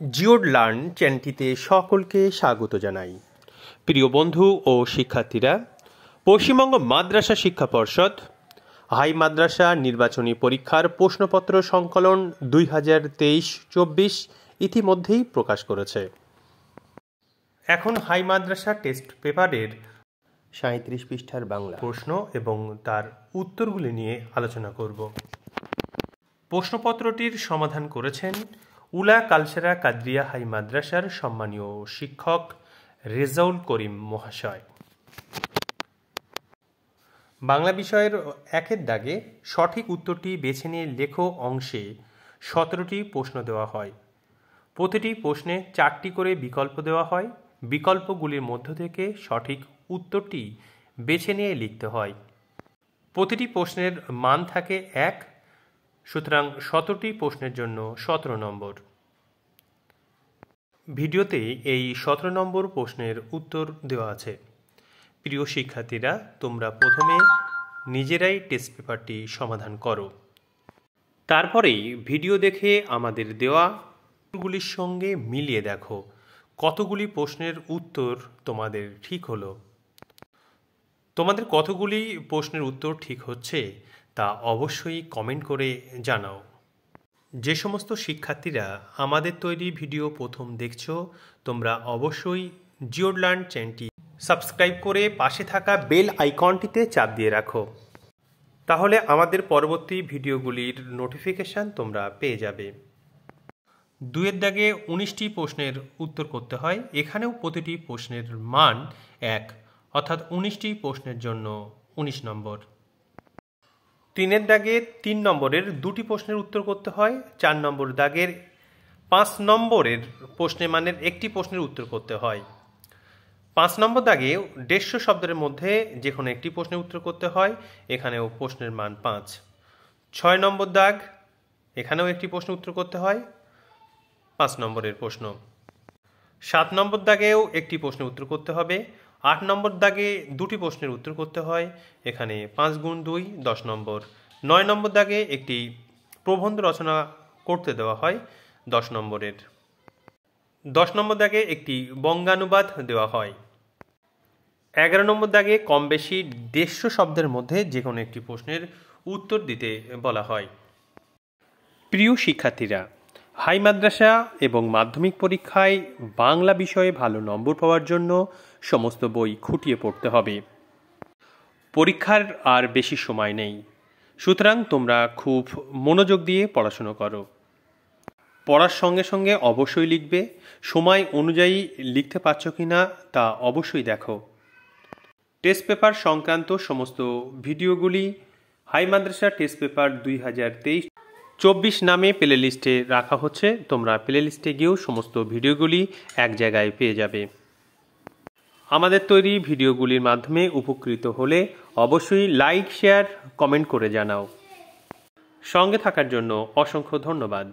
জিওড learn চ্যানেলটিতে সকলকে স্বাগত জানাই। প্রিয় বন্ধু ও শিক্ষার্থীরা, পশ্চিমবঙ্গ মাদ্রাসা শিক্ষা পর্ষদ হাই মাদ্রাসা নির্বাচনী পরীক্ষার প্রশ্নপত্র সংকলন 2023-24 ইতিমধ্যেই প্রকাশ করেছে। এখন হাই মাদ্রাসা টেস্ট পেপারের 37 পৃষ্ঠার বাংলা প্রশ্ন এবং তার উত্তরগুলি নিয়ে আলোচনা করব। প্রশ্নপত্রটির সমাধান করেছেন উলা কালসেরা কাদরিয়া হাই মাদ্রাসার সম্মানীয় শিক্ষক রেজাউল করিম মহাশয়। বাংলা বিষয়ের 1-এর দাগে সঠিক উত্তরটি বেছে নিয়ে লেখো অংশে 17টি প্রশ্ন দেওয়া হয়। প্রতিটি প্রশ্নে 4টি করে বিকল্প দেওয়া হয়। বিকল্পগুলির মধ্য থেকে সঠিক উত্তরটি বেছে নিয়ে লিখতে হয়। প্রতিটি প্রশ্নের মান থাকে 1, সুতরাং 17টি প্রশ্নের জন্য 17 নম্বর। ভিডিওতে এই 17 নম্বর প্রশ্নের উত্তর দেওয়া আছে। প্রিয় শিক্ষার্থীরা, তোমরা প্রথমে নিজেরাই টেস্ট পেপারটি সমাধান করো, তারপরেই ভিডিও দেখে আমাদের দেওয়া উত্তরগুলির সঙ্গে মিলিয়ে দেখো কতগুলি প্রশ্নের উত্তর তোমাদের ঠিক হলো। তোমাদের কতগুলি প্রশ্নের উত্তর ঠিক হচ্ছে তা অবশ্যই কমেন্ট করে জানাও। যে সমস্ত শিক্ষার্থীরা আমাদের তৈরি ভিডিও প্রথম দেখছো, তোমরা অবশ্যই জিওড লার্ন চ্যানেলটি সাবস্ক্রাইব করে পাশে থাকা বেল আইকনটিতে চাপ দিয়ে রাখো, তাহলে আমাদের পরবর্তী ভিডিওগুলির নোটিফিকেশান তোমরা পেয়ে যাবে। 2-এর দাগে 19টি প্রশ্নের উত্তর করতে হয়। এখানেও প্রতিটি প্রশ্নের মান 1, অর্থাৎ 19টি প্রশ্নের জন্য 19 নম্বর। 3-এর দাগে 3 নম্বরের 2টি প্রশ্নের উত্তর করতে হয়। 4 নম্বর দাগের 5 নম্বরের প্রশ্নের মানের একটি প্রশ্নের উত্তর করতে হয়। 5 নম্বর দাগে 150 শব্দের মধ্যে যে কোনো একটি প্রশ্নের উত্তর করতে হয়। এখানেও প্রশ্নের মান 5। 6 নম্বর দাগ, এখানেও একটি প্রশ্ন উত্তর করতে হয়, 5 নম্বরের প্রশ্ন। 7 নম্বর দাগেও একটি প্রশ্নের উত্তর করতে হবে। 8 নম্বর দাগে 2টি প্রশ্নের উত্তর করতে হয়। এখানে 5 গুণ 2 10 নম্বর। 9 নম্বর দাগে একটি প্রবন্ধ রচনা করতে দেওয়া হয় 10 নম্বরের। 10 নম্বর দাগে একটি বঙ্গানুবাদ দেওয়া হয়। 11 নম্বর দাগে কম বেশি 150 শব্দের মধ্যে যে কোনো একটি প্রশ্নের উত্তর দিতে বলা হয়। প্রিয় শিক্ষার্থীরা, হাই মাদ্রাসা এবং মাধ্যমিক পরীক্ষায় বাংলা বিষয়ে ভালো নম্বর পাওয়ার জন্য সমস্ত বই খুঁটিয়ে পড়তে হবে। পরীক্ষার আর বেশি সময় নেই, সুতরাং তোমরা খুব মনোযোগ দিয়ে পড়াশুনো করো। পড়ার সঙ্গে সঙ্গে অবশ্যই লিখবে। সময় অনুযায়ী লিখতে পারছো কি না তা অবশ্যই দেখো। টেস্ট পেপার সংক্রান্ত সমস্ত ভিডিওগুলি হাই মাদ্রাসা টেস্ট পেপার 2023-24 নামে প্লে লিস্টে রাখা হচ্ছে। তোমরা প্লে লিস্টে গিয়েও সমস্ত ভিডিওগুলি এক জায়গায় পেয়ে যাবে। আমাদের তৈরি ভিডিওগুলির মাধ্যমে উপকৃত হলে অবশ্যই লাইক, শেয়ার, কমেন্ট করে জানাও। সঙ্গে থাকার জন্য অসংখ্য ধন্যবাদ।